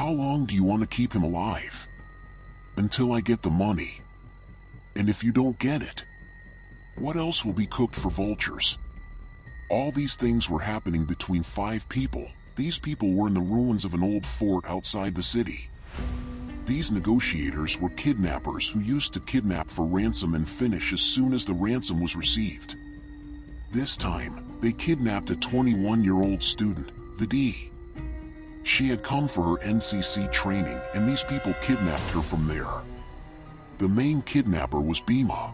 How long do you want to keep him alive? Until I get the money. And if you don't get it, what else will be cooked for vultures? All these things were happening between 5 people. These people were in the ruins of an old fort outside the city. These negotiators were kidnappers who used to kidnap for ransom and finish as soon as the ransom was received. This time, they kidnapped a 21-year-old student, Vidhi. She had come for her NCC training, and these people kidnapped her from there. The main kidnapper was Bhima.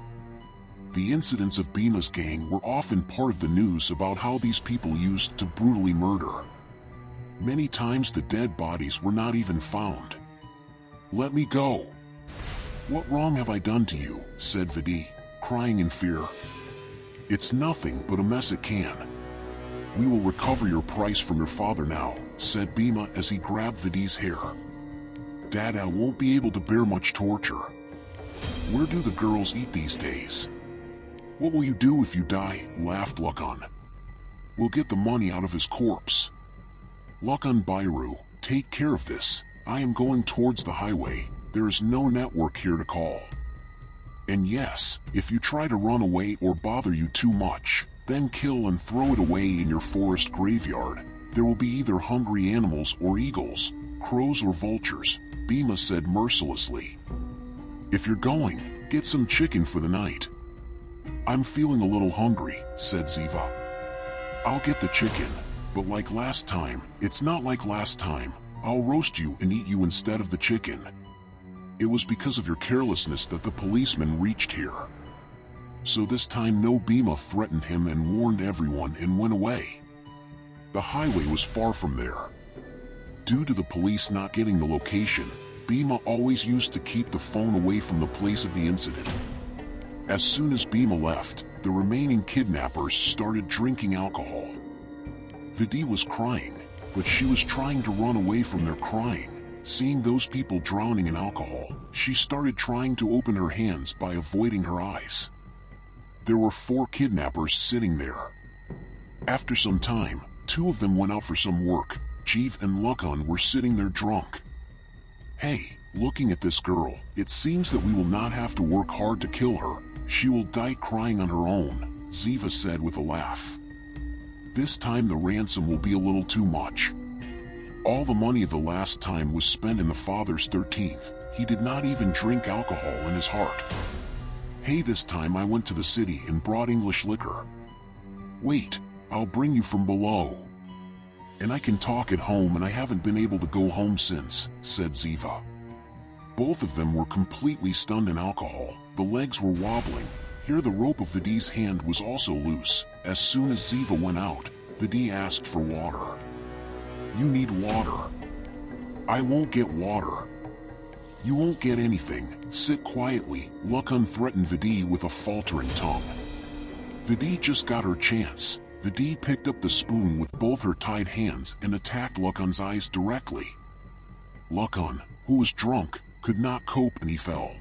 The incidents of Bhima's gang were often part of the news about how these people used to brutally murder. Many times the dead bodies were not even found. "Let me go. What wrong have I done to you?" said Vidhi, crying in fear. "It's nothing but a mess it can. We will recover your price from your father now," said Bhima as he grabbed Vidhi's hair. "Dada won't be able to bear much torture. Where do the girls eat these days?" "What will you do if you die?" laughed Lakan. "We'll get the money out of his corpse." "Lakan Bairu, take care of this. I am going towards the highway. There is no network here to call. And yes, if you try to run away or bother you too much, then kill and throw it away in your forest graveyard. There will be either hungry animals or eagles, crows or vultures," Bhima said mercilessly. "If you're going, get some chicken for the night." "I'm feeling a little hungry," said Ziva. "I'll get the chicken, but like last time, it's not like last time. I'll roast you and eat you instead of the chicken. It was because of your carelessness that the policeman reached here." So this time no, Bhima threatened him and warned everyone and went away. The highway was far from there. Due to the police not getting the location, Bhima always used to keep the phone away from the place of the incident. As soon as Bhima left, the remaining kidnappers started drinking alcohol. Vidhi was crying, but she was trying to run away from their crying. Seeing those people drowning in alcohol, she started trying to open her hands by avoiding her eyes. There were 4 kidnappers sitting there. After some time, 2 of them went out for some work. Jeev and Lakan were sitting there drunk. "Hey, looking at this girl, it seems that we will not have to work hard to kill her. She will die crying on her own," Ziva said with a laugh. "This time the ransom will be a little too much. All the money of the last time was spent in the father's 13th. He did not even drink alcohol in his heart. Hey, this time I went to the city and brought English liquor. Wait, I'll bring you from below. And I can talk at home, and I haven't been able to go home since," said Ziva. Both of them were completely stunned in alcohol. The legs were wobbling. Here the rope of Vidhi's hand was also loose. As soon as Ziva went out, Vidhi asked for water. "You need water." "I won't get water." "You won't get anything. Sit quietly," Lakan threatened Vidhi with a faltering tongue. Vidhi just got her chance. Vidhi picked up the spoon with both her tied hands and attacked Lakan's eyes directly. Lakan, who was drunk, could not cope and he fell.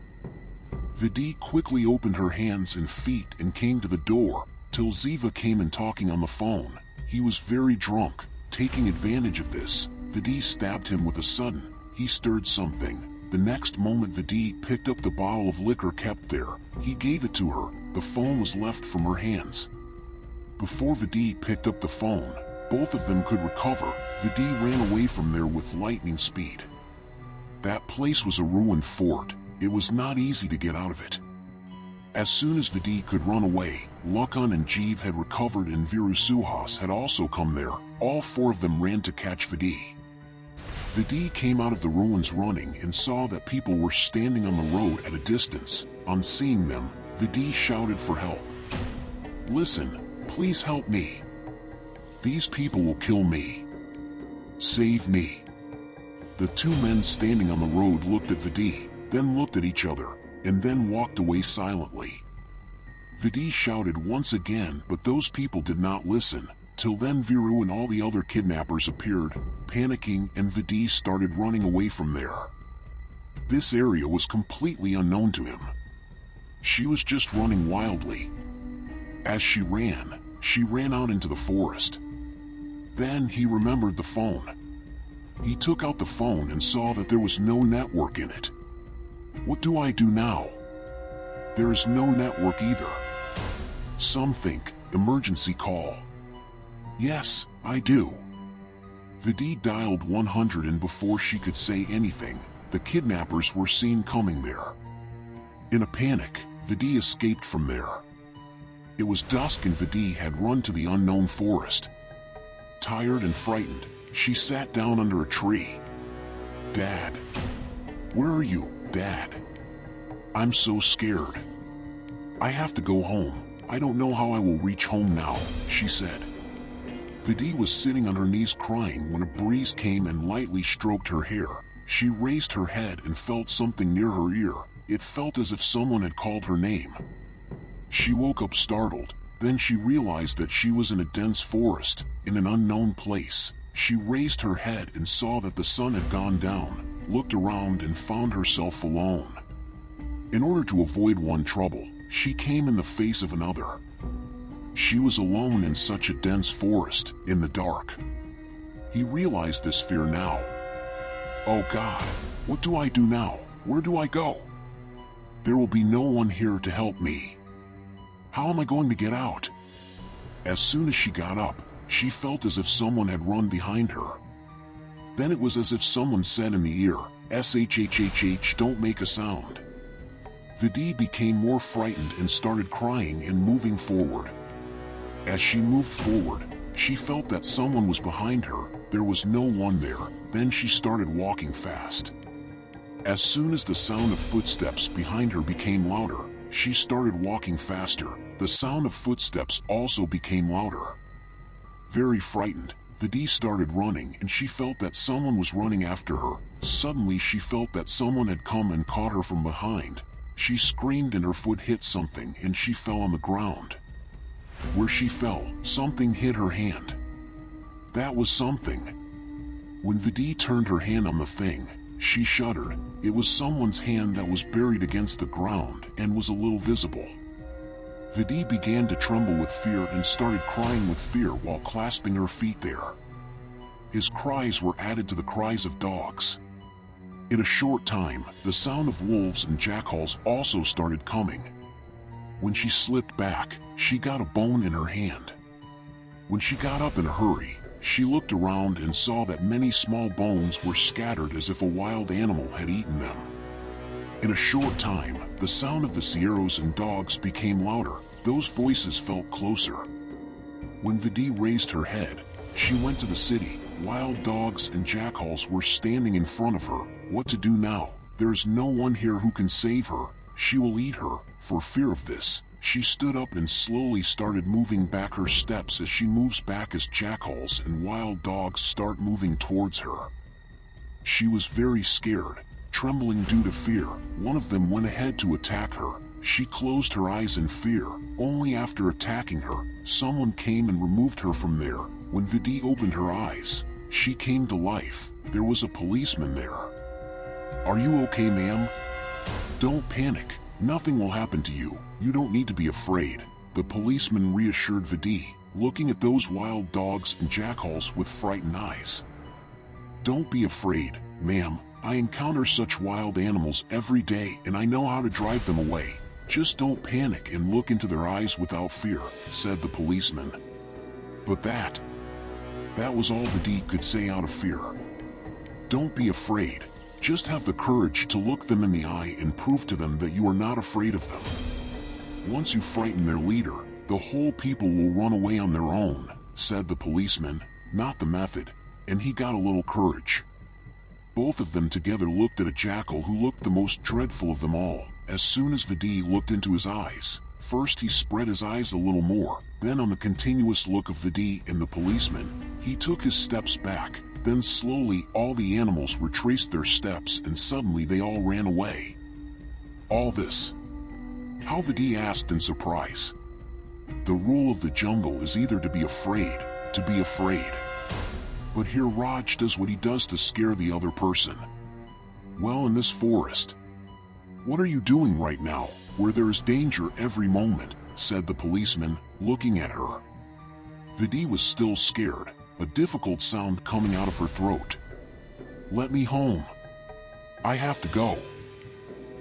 Vidhi quickly opened her hands and feet and came to the door, till Ziva came in talking on the phone. He was very drunk. Taking advantage of this, Vidhi stabbed him with a sudden. He stirred something. The next moment Vidhi picked up the bottle of liquor kept there. He gave it to her. The phone was left from her hands. Before Vidhi picked up the phone, both of them could recover. Vidhi ran away from there with lightning speed. That place was a ruined fort. It was not easy to get out of it. As soon as Vidhi could run away, Lakan and Jeev had recovered and Viru Suhas had also come there. All 4 of them ran to catch Vidhi. Vidhi came out of the ruins running and saw that people were standing on the road at a distance. On seeing them, Vidhi shouted for help. "Listen, please help me. These people will kill me. Save me." The 2 men standing on the road looked at Vidhi, then looked at each other, and then walked away silently. Vidhi shouted once again, but those people did not listen. Till then Viru and all the other kidnappers appeared, panicking, and Vidhi started running away from there. This area was completely unknown to him. She was just running wildly. As she ran out into the forest. Then he remembered the phone. He took out the phone and saw that there was no network in it. What do I do now? There is no network either. Some think, emergency call. Yes, I do. Vidhi dialed 100 and before she could say anything, the kidnappers were seen coming there. In a panic, Vidhi escaped from there. It was dusk and Vidhi had run to the unknown forest. Tired and frightened, she sat down under a tree. Dad. Where are you, Dad? I'm so scared. I have to go home. I don't know how I will reach home now, she said. Vidhi was sitting on her knees crying when a breeze came and lightly stroked her hair. She raised her head and felt something near her ear. It felt as if someone had called her name. She woke up startled. Then she realized that she was in a dense forest, in an unknown place. She raised her head and saw that the sun had gone down, looked around and found herself alone. In order to avoid one trouble, she came in the face of another. She was alone in such a dense forest, in the dark. He realized this fear now. Oh God, what do I do now? Where do I go? There will be no one here to help me. How am I going to get out? As soon as she got up, she felt as if someone had run behind her. Then it was as if someone said in the ear, "Shhhh, don't make a sound." Vidhi became more frightened and started crying and moving forward. As she moved forward, she felt that someone was behind her. There was no one there. Then she started walking fast. As soon as the sound of footsteps behind her became louder, she started walking faster. The sound of footsteps also became louder. Very frightened, Vidhi started running and she felt that someone was running after her. Suddenly she felt that someone had come and caught her from behind. She screamed and her foot hit something and she fell on the ground. Where she fell, something hit her hand. That was something. When Vidhi turned her hand on the thing, she shuddered. It was someone's hand that was buried against the ground and was a little visible. Vidhi began to tremble with fear and started crying with fear while clasping her feet there. His cries were added to the cries of dogs. In a short time, the sound of wolves and jackals also started coming. When she slipped back, she got a bone in her hand. When she got up in a hurry, she looked around and saw that many small bones were scattered as if a wild animal had eaten them. In a short time, the sound of the sierras and dogs became louder. Those voices felt closer. When Vidhi raised her head, she went to the city. Wild dogs and jackals were standing in front of her. What to do now? There is no one here who can save her. She will eat her. For fear of this, she stood up and slowly started moving back her steps as she moves back as jackals and wild dogs start moving towards her. She was very scared, trembling due to fear. One of them went ahead to attack her. She closed her eyes in fear. Only after attacking her, someone came and removed her from there. When Vidhi opened her eyes, she came to life. There was a policeman there. "Are you okay, ma'am? Don't panic. Nothing will happen to you. You don't need to be afraid," the policeman reassured Vidhi, looking at those wild dogs and jackals with frightened eyes. "Don't be afraid, ma'am. I encounter such wild animals every day and I know how to drive them away. Just don't panic and look into their eyes without fear," said the policeman. But that was all Vidhi could say out of fear. Don't be afraid. Just have the courage to look them in the eye and prove to them that you are not afraid of them. Once you frighten their leader, the whole people will run away on their own, said the policeman. Not the method, and he got a little courage. Both of them together looked at a jackal who looked the most dreadful of them all. As soon as Vidhi looked into his eyes, first he spread his eyes a little more, then on the continuous look of Vidhi and the policeman, he took his steps back. Then slowly all the animals retraced their steps and suddenly they all ran away. All this? How? Vidhi asked in surprise. The rule of the jungle is either to be afraid, to be afraid. But here Raj does what he does to scare the other person. Well, in this forest. What are you doing right now, where there is danger every moment, said the policeman, looking at her. Vidhi was still scared. A difficult sound coming out of her throat. Let me home. I have to go.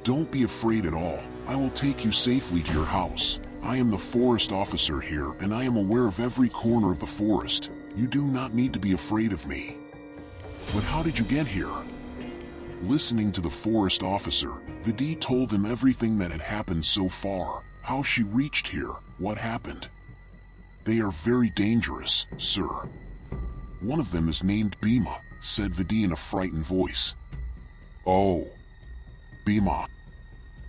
Don't be afraid at all. I will take you safely to your house. I am the forest officer here, and I am aware of every corner of the forest. You do not need to be afraid of me. But how did you get here? Listening to the forest officer, Vidhi told him everything that had happened so far, how she reached here, what happened. They are very dangerous, sir. One of them is named Bhima, said Vidhi in a frightened voice. Oh. Bhima.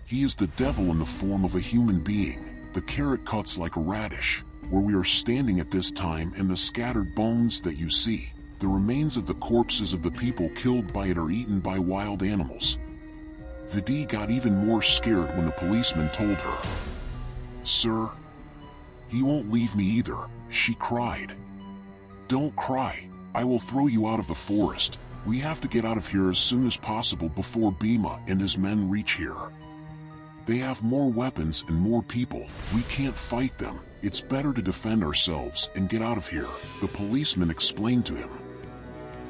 He is the devil in the form of a human being. The carrot cuts like a radish. Where we are standing at this time, and the scattered bones that you see, the remains of the corpses of the people killed by it are eaten by wild animals. Vidhi got even more scared when the policeman told her. Sir, he won't leave me either, she cried. Don't cry, I will throw you out of the forest. We have to get out of here as soon as possible before Bhima and his men reach here. They have more weapons and more people. We can't fight them. It's better to defend ourselves and get out of here, the policeman explained to him.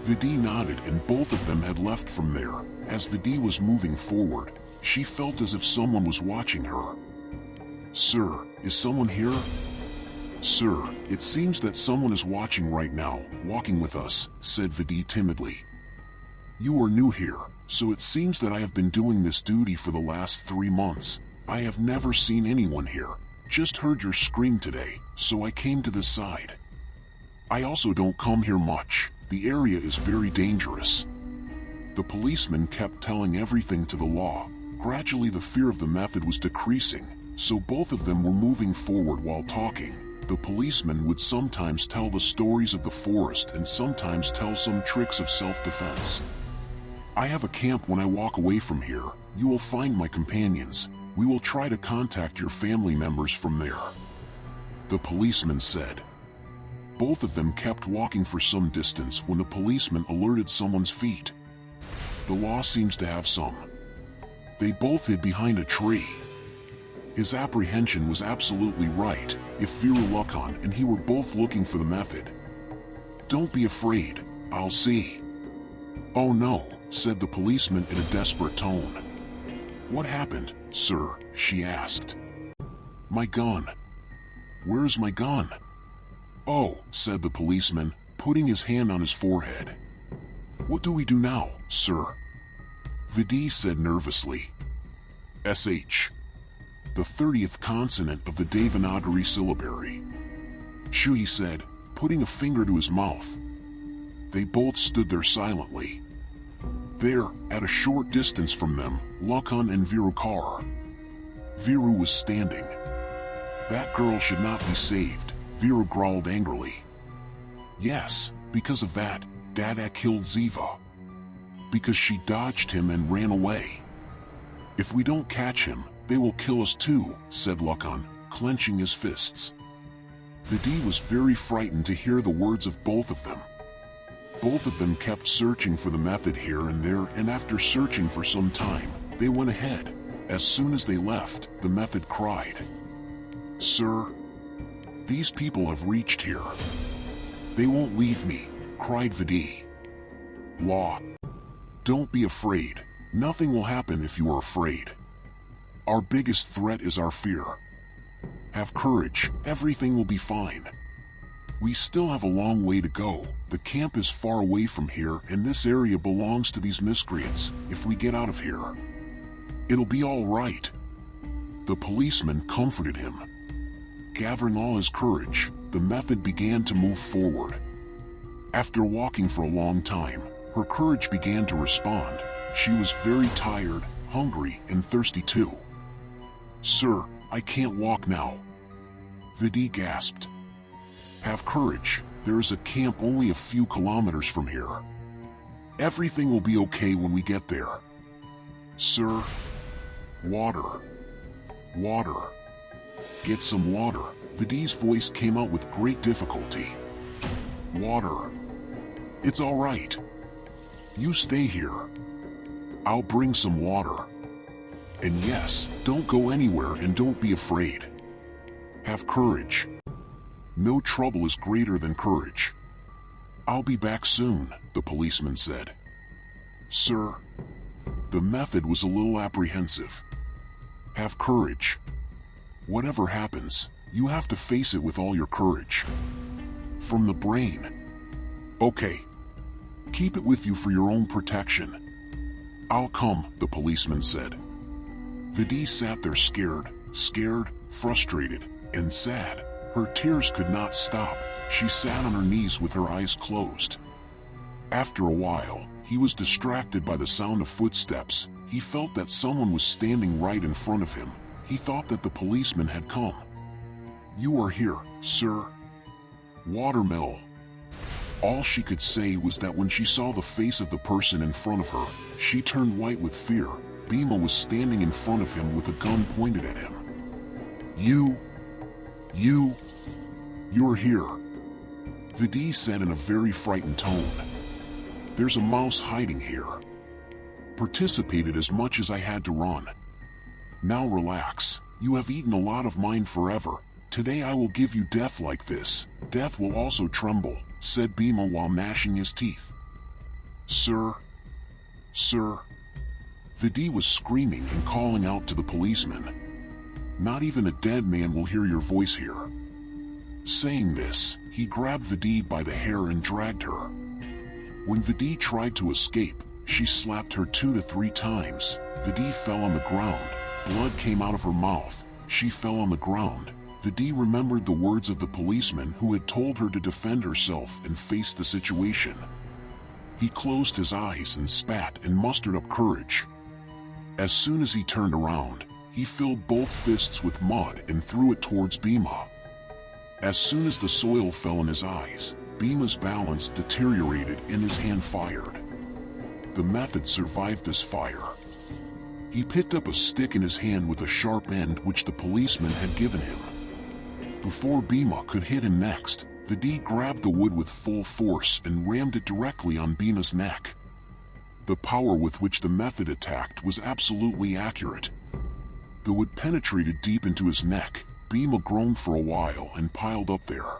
Vidhi nodded, and both of them had left from there. As Vidhi was moving forward, she felt as if someone was watching her. Sir, is someone here? Sir, it seems that someone is watching right now, walking with us, said Vidhi timidly. You are new here, so it seems that I have been doing this duty for the last 3 months. I have never seen anyone here. Just heard your scream today, so I came to this side. I also don't come here much. The area is very dangerous. The policeman kept telling everything to the law. Gradually the fear of the method was decreasing, so both of them were moving forward while talking. The policeman would sometimes tell the stories of the forest and sometimes tell some tricks of self-defense. I have a camp when I walk away from here. You will find my companions. We will try to contact your family members from there, the policeman said. Both of them kept walking for some distance when the policeman alerted someone's feet. The law seems to have some. They both hid behind a tree. His apprehension was absolutely right. If Viru Lukan and he were both looking for the method. Don't be afraid, I'll see. Oh no, said the policeman in a desperate tone. What happened, sir? She asked. My gun. Where's my gun? Oh, said the policeman, putting his hand on his forehead. What do we do now, sir? Vidhi said nervously. SH. The 30th consonant of the Devanagari syllabary. Shoo, he said, putting a finger to his mouth. They both stood there silently. There, at a short distance from them, Lukan and Viru Kar. Viru was standing. That girl should not be saved, Viru growled angrily. Yes, because of that, Dada killed Ziva. Because she dodged him and ran away. If we don't catch him, they will kill us too, said Lukan, clenching his fists. Vidhi was very frightened to hear the words of both of them. Both of them kept searching for the method here and there, and after searching for some time, they went ahead. As soon as they left, the method cried. Sir, these people have reached here. They won't leave me, cried Vidhi. Law. Don't be afraid. Nothing will happen if you are afraid. Our biggest threat is our fear. Have courage, everything will be fine. We still have a long way to go. The camp is far away from here, and this area belongs to these miscreants. If we get out of here, it'll be all right. The policeman comforted him. Gathering all his courage, the method began to move forward. After walking for a long time, her courage began to respond. She was very tired, hungry, and thirsty too. Sir, I can't walk now. Vidhi gasped. Have courage, there is a camp only a few kilometers from here. Everything will be okay when we get there. Sir, water. Water. Get some water. Vidhi's voice came out with great difficulty. Water. It's all right. You stay here. I'll bring some water. And yes, don't go anywhere and don't be afraid. Have courage. No trouble is greater than courage. I'll be back soon, the policeman said. Sir. The method was a little apprehensive. Have courage. Whatever happens, you have to face it with all your courage. From the brain. Okay. Keep it with you for your own protection. I'll come, the policeman said. Vidhi sat there scared, frustrated, and sad. Her tears could not stop. She sat on her knees with her eyes closed. After a while, he was distracted by the sound of footsteps. He felt that someone was standing right in front of him. He thought that the policeman had come. You are here, sir. Watermill. All she could say was that when she saw the face of the person in front of her, she turned white with fear. Bhima was standing in front of him with a gun pointed at him. You're here. Vidhi said in a very frightened tone. There's a mouse hiding here. Participated as much as I had to run. Now relax. You have eaten a lot of mine forever. Today I will give you death like this. Death will also tremble, said Bhima while gnashing his teeth. Sir. Vidhi was screaming and calling out to the policeman. Not even a dead man will hear your voice here. Saying this, he grabbed Vidhi by the hair and dragged her. When Vidhi tried to escape, she slapped her 2 to 3 times. Vidhi fell on the ground. Blood came out of her mouth. She fell on the ground. Vidhi remembered the words of the policeman who had told her to defend herself and face the situation. He closed his eyes and spat and mustered up courage. As soon as he turned around, he filled both fists with mud and threw it towards Bhima. As soon as the soil fell in his eyes, Bhima's balance deteriorated and his hand fired. The method survived this fire. He picked up a stick in his hand with a sharp end which the policeman had given him. Before Bhima could hit him next, Vidhi grabbed the wood with full force and rammed it directly on Bhima's neck. The power with which the method attacked was absolutely accurate. The wood penetrated deep into his neck. Bhima groaned for a while and piled up there.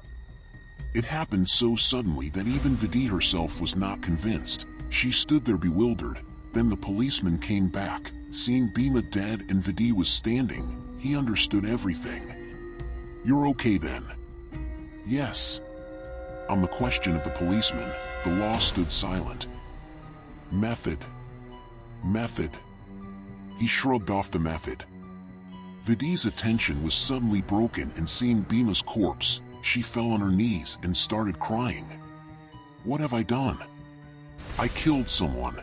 It happened so suddenly that even Vidhi herself was not convinced. She stood there bewildered. Then the policeman came back. Seeing Bhima dead and Vidhi was standing, he understood everything. You're okay then? Yes. On the question of the policeman, the law stood silent. Method. He shrugged off the method. Vidhi's attention was suddenly broken, and seeing Bhima's corpse, she fell on her knees and started crying. What have I done? I killed someone.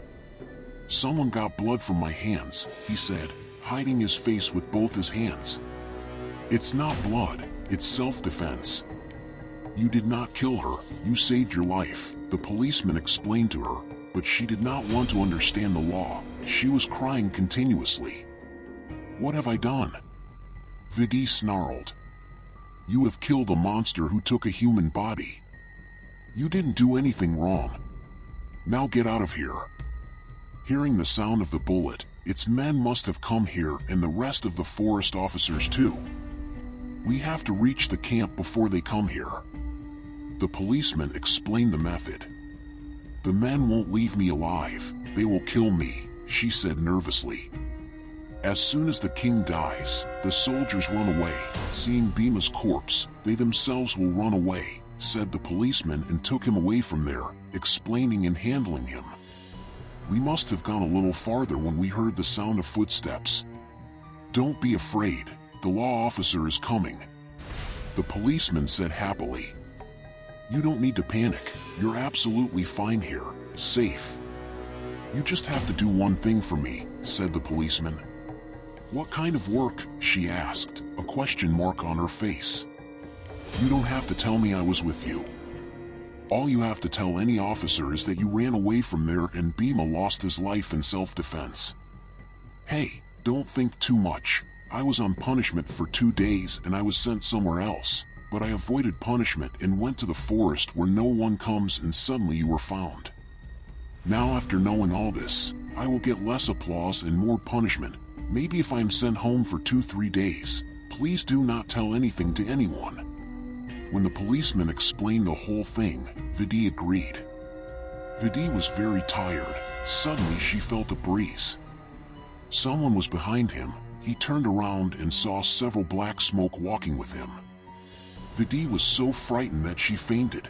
Someone got blood from my hands, he said, hiding his face with both his hands. It's not blood, it's self-defense. You did not kill her, you saved your life, the policeman explained to her, but she did not want to understand the law. She was crying continuously. What have I done? Vidhi snarled. You have killed a monster who took a human body. You didn't do anything wrong. Now get out of here. Hearing the sound of the bullet, its men must have come here and the rest of the forest officers too. We have to reach the camp before they come here. The policeman explained the method. The men won't leave me alive, they will kill me, she said nervously. As soon as the king dies, the soldiers run away. Seeing Bhima's corpse, they themselves will run away, said the policeman and took him away from there, explaining and handling him. We must have gone a little farther when we heard the sound of footsteps. Don't be afraid, the law officer is coming. The policeman said happily. You don't need to panic, you're absolutely fine here, safe. You just have to do one thing for me, said the policeman. What kind of work? She asked, a question mark on her face. You don't have to tell me I was with you. All you have to tell any officer is that you ran away from there and Bhima lost his life in self-defense. Hey, don't think too much. I was on punishment for 2 days and I was sent somewhere else, but I avoided punishment and went to the forest where no one comes and suddenly you were found. Now after knowing all this, I will get less applause and more punishment. Maybe if I am sent home for 2-3 days, please do not tell anything to anyone. When the policeman explained the whole thing, Vidhi agreed. Vidhi was very tired. Suddenly she felt a breeze. Someone was behind him. He turned around and saw several black smoke walking with him. Vidhi was so frightened that she fainted.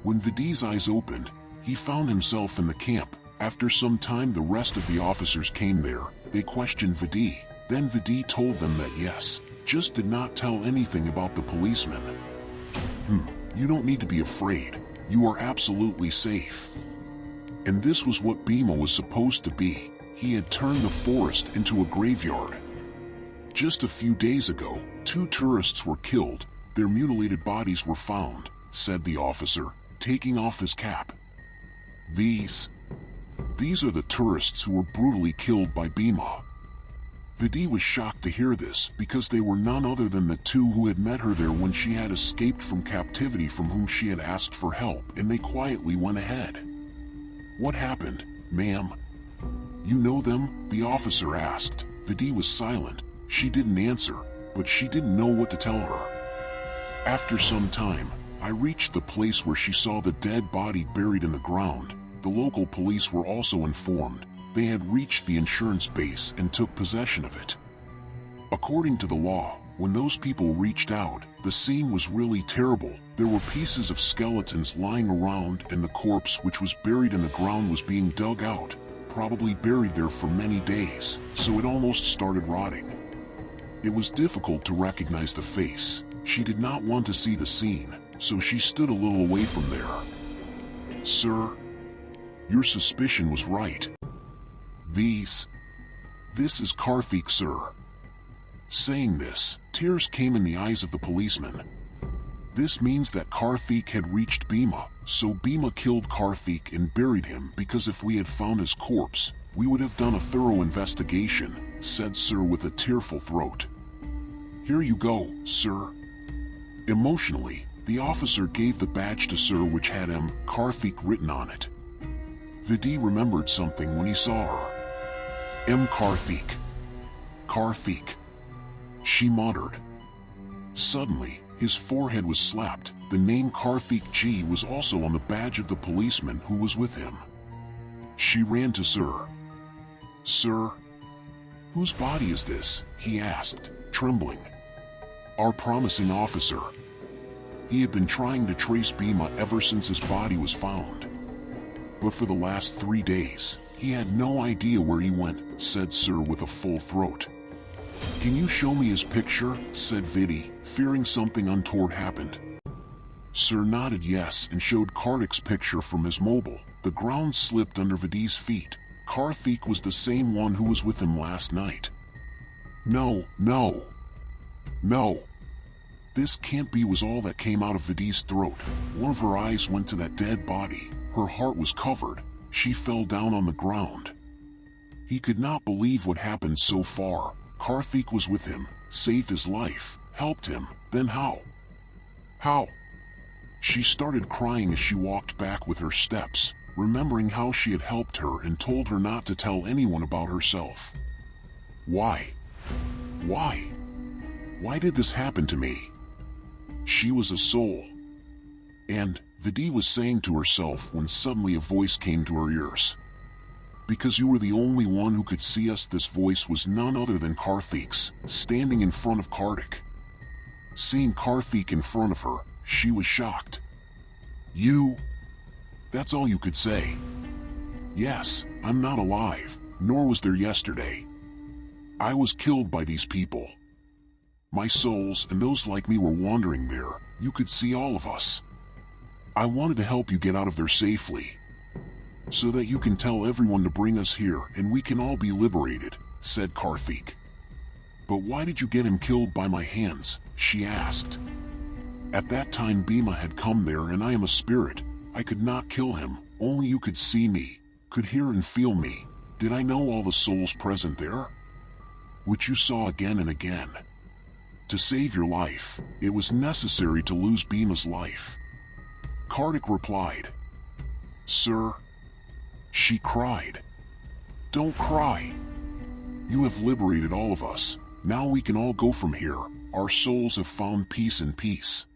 When Vidhi's eyes opened, he found himself in the camp. After some time, the rest of the officers came there. They questioned Vidhi. Then Vidhi told them that yes, just did not tell anything about the policeman. You don't need to be afraid. You are absolutely safe. And this was what Bhima was supposed to be. He had turned the forest into a graveyard. Just a few days ago, 2 tourists were killed. Their mutilated bodies were found, said the officer, taking off his cap. These are the tourists who were brutally killed by Bhima. Vidhi was shocked to hear this because they were none other than the 2 who had met her there when she had escaped from captivity, from whom she had asked for help, and they quietly went ahead. What happened, ma'am? You know them? The officer asked. Vidhi was silent. She didn't answer, but she didn't know what to tell her. After some time, I reached the place where she saw the dead body buried in the ground. The local police were also informed. They had reached the insurance base and took possession of it. According to the law, when those people reached out, the scene was really terrible. There were pieces of skeletons lying around, and the corpse, which was buried in the ground, was being dug out, probably buried there for many days, so it almost started rotting. It was difficult to recognize the face. She did not want to see the scene, so she stood a little away from there. Sir, your suspicion was right. This is Karthik, sir. Saying this, tears came in the eyes of the policeman. This means that Karthik had reached Bhima, so Bhima killed Karthik and buried him, because if we had found his corpse, we would have done a thorough investigation, said Sir with a tearful throat. Here you go, sir. Emotionally, the officer gave the badge to Sir, which had M. Karthik written on it. Vidhi remembered something when he saw her. M. Karthik. Karthik. She muttered. Suddenly, his forehead was slapped. The name Karthik G was also on the badge of the policeman who was with him. She ran to Sir. Sir, whose body is this? He asked, trembling. Our promising officer. He had been trying to trace Bhima ever since his body was found. But for the last 3 days, he had no idea where he went, said Sir with a full throat. Can you show me his picture? Said Vidhi, fearing something untoward happened. Sir nodded yes and showed Karthik's picture from his mobile. The ground slipped under Vidhi's feet. Karthik was the same one who was with him last night. No. This can't be, was all that came out of Vidhi's throat. One of her eyes went to that dead body. Her heart was covered. She fell down on the ground. He could not believe what happened so far. Karthik was with him, saved his life, helped him. Then how? How? She started crying as she walked back with her steps, remembering how she had helped her and told her not to tell anyone about herself. Why? Why did this happen to me? She was a soul. And Vidhi was saying to herself when suddenly a voice came to her ears. Because you were the only one who could see us. This voice was none other than Karthik's, standing in front of Karthik. Seeing Karthik in front of her, she was shocked. You? That's all you could say. Yes, I'm not alive, nor was there yesterday. I was killed by these people. My souls and those like me were wandering there. You could see all of us. I wanted to help you get out of there safely, so that you can tell everyone to bring us here and we can all be liberated, said Karthik. But why did you get him killed by my hands? She asked. At that time Bhima had come there, and I am a spirit. I could not kill him, only you could see me, could hear and feel me. Did I know all the souls present there? Which you saw again and again. To save your life, it was necessary to lose Bhima's life. Karthik replied. Sir? She cried. Don't cry. You have liberated all of us. Now we can all go from here. Our souls have found peace and peace.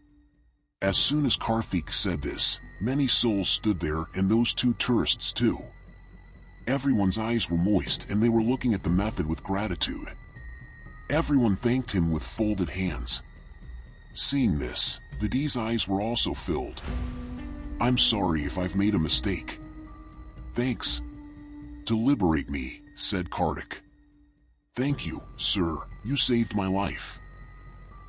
As soon as Karthik said this, many souls stood there, and those 2 tourists too. Everyone's eyes were moist and they were looking at the method with gratitude. Everyone thanked him with folded hands. Seeing this, Vidhi's eyes were also filled. "I'm sorry if I've made a mistake." "Thanks to liberate me," said Kartik. "Thank you, sir, you saved my life.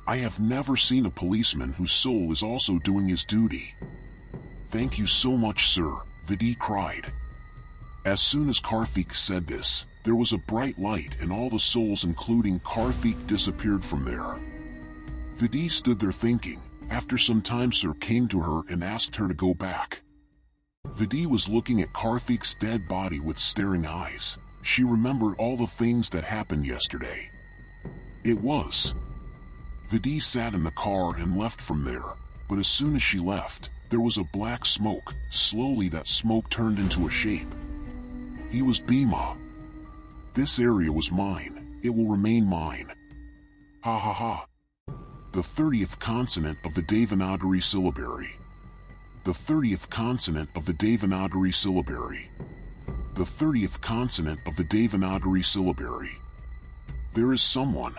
I have never seen a policeman whose soul is also doing his duty." "Thank you so much, sir," Vidhi cried. As soon as Karthik said this, there was a bright light and all the souls including Karthik disappeared from there. Vidhi stood there thinking. After some time, Sir came to her and asked her to go back. Vidhi was looking at Karthik's dead body with staring eyes. She remembered all the things that happened yesterday. Vidhi sat in the car and left from there, but as soon as she left, there was a black smoke. Slowly that smoke turned into a shape. He was Bhima. "This area was mine. It will remain mine. Ha ha ha." The 30th consonant of the Devanagari syllabary. The 30th consonant of the Devanagari syllabary. The 30th consonant of the Devanagari syllabary. There is someone